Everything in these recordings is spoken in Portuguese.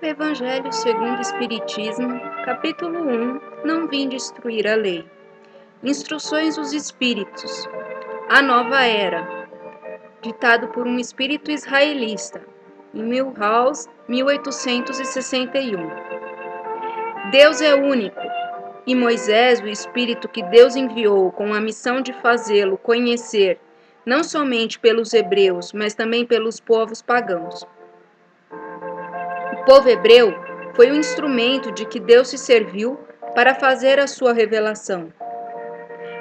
Evangelho segundo o Espiritismo, capítulo 1. Não vim destruir a lei. Instruções dos Espíritos. A Nova Era. Ditado por um espírito israelita, em Milhouse, 1861. Deus é único, e Moisés, o espírito que Deus enviou com a missão de fazê-lo conhecer, não somente pelos hebreus, mas também pelos povos pagãos. O povo hebreu foi o instrumento de que Deus se serviu para fazer a sua revelação,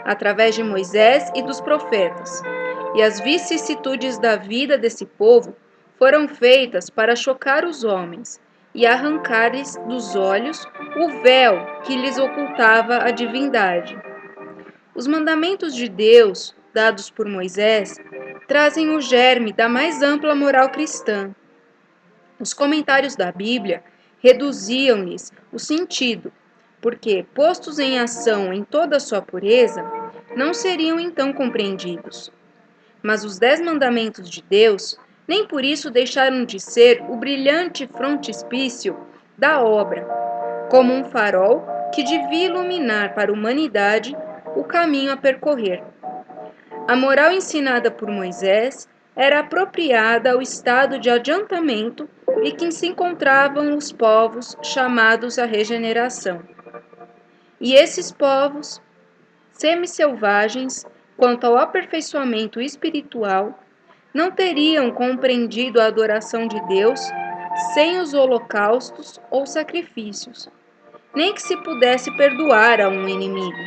através de Moisés e dos profetas. E as vicissitudes da vida desse povo foram feitas para chocar os homens e arrancar-lhes dos olhos o véu que lhes ocultava a divindade. Os mandamentos de Deus, dados por Moisés, trazem o germe da mais ampla moral cristã. Os comentários da Bíblia reduziam-lhes o sentido, porque, postos em ação em toda a sua pureza, não seriam então compreendidos. Mas os 10 mandamentos de Deus nem por isso deixaram de ser o brilhante frontispício da obra, como um farol que devia iluminar para a humanidade o caminho a percorrer. A moral ensinada por Moisés era apropriada ao estado de adiantamento em que se encontravam os povos chamados à regeneração. E esses povos, semi-selvagens, quanto ao aperfeiçoamento espiritual, não teriam compreendido a adoração de Deus sem os holocaustos ou sacrifícios, nem que se pudesse perdoar a um inimigo.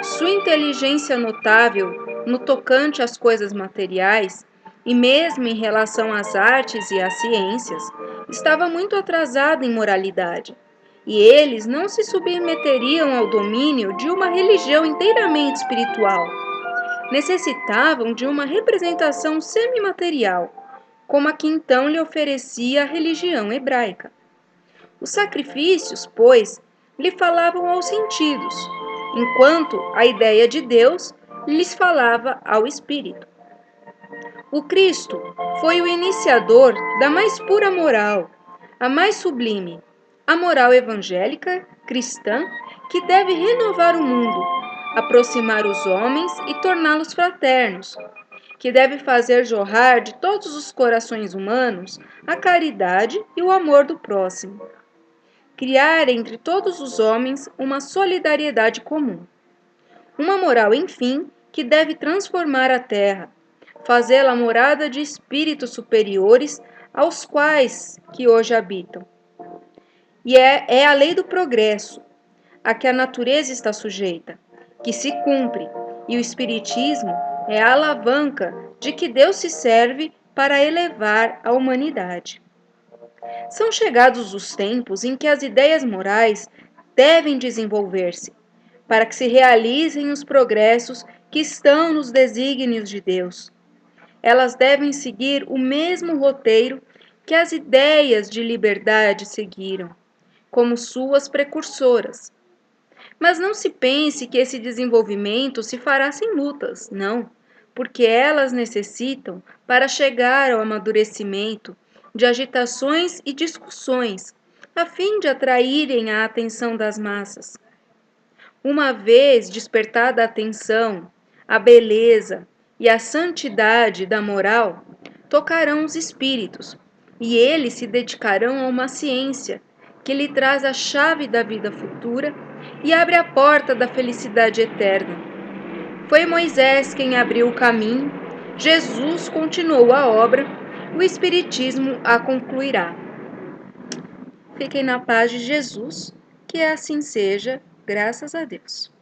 Sua inteligência notável no tocante às coisas materiais, e mesmo em relação às artes e às ciências, estava muito atrasada em moralidade, e eles não se submeteriam ao domínio de uma religião inteiramente espiritual. Necessitavam de uma representação semimaterial, como a que então lhe oferecia a religião hebraica. Os sacrifícios, pois, lhe falavam aos sentidos, enquanto a ideia de Deus lhes falava ao espírito. O Cristo foi o iniciador da mais pura moral, a mais sublime, a moral evangélica, cristã, que deve renovar o mundo, aproximar os homens e torná-los fraternos, que deve fazer jorrar de todos os corações humanos a caridade e o amor do próximo. Criar entre todos os homens uma solidariedade comum. Uma moral, enfim, que deve transformar a terra, fazê-la morada de espíritos superiores aos quais que hoje habitam. E é a lei do progresso, a que a natureza está sujeita, que se cumpre, e o Espiritismo é a alavanca de que Deus se serve para elevar a humanidade. São chegados os tempos em que as ideias morais devem desenvolver-se, para que se realizem os progressos que estão nos desígnios de Deus. Elas devem seguir o mesmo roteiro que as ideias de liberdade seguiram, como suas precursoras. Mas não se pense que esse desenvolvimento se fará sem lutas, não, porque elas necessitam, para chegar ao amadurecimento, de agitações e discussões, a fim de atraírem a atenção das massas. Uma vez despertada a atenção, a beleza e a santidade da moral, tocarão os espíritos, e eles se dedicarão a uma ciência que lhe traz a chave da vida futura e abre a porta da felicidade eterna. Foi Moisés quem abriu o caminho, Jesus continuou a obra, o Espiritismo a concluirá. Fiquem na paz de Jesus, que assim seja, graças a Deus.